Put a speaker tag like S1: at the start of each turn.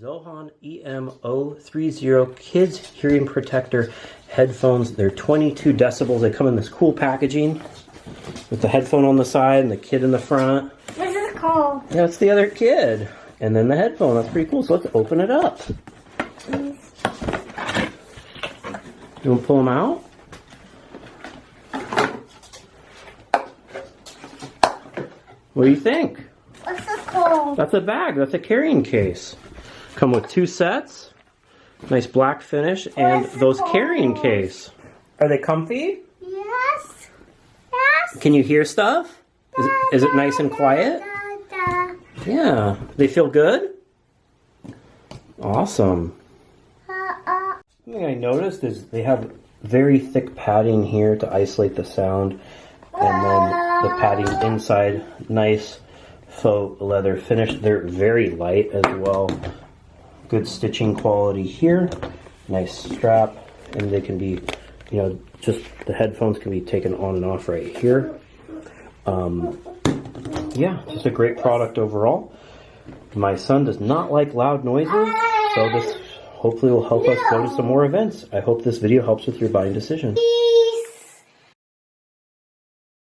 S1: Zohan EM030 Kids Hearing Protector headphones. They're 22 decibels. They come in this cool packaging with the headphone on the side and the kid in the front.
S2: What's it called?
S1: Yeah, it's the other kid. And then the headphone. That's pretty cool. So let's open it up.
S2: Please.
S1: You want to pull them out? What do you think?
S2: What's it called?
S1: That's a bag. That's a carrying case. Come with 2 sets. Nice black finish and those carrying case. Are they comfy?
S2: Yes. Yes.
S1: Can you hear stuff? Is it nice and quiet? Yeah. They feel good? Awesome. Something I noticed is they have very thick padding here to isolate the sound. And then the padding inside, nice faux leather finish. They're very light as well. Good stitching quality here. Nice strap. And they can be, you know, just the headphones can be taken on and off right here. Yeah, just a great product overall. My son does not like loud noises, so this hopefully will help us go to some more events. I hope this video helps with your buying decision.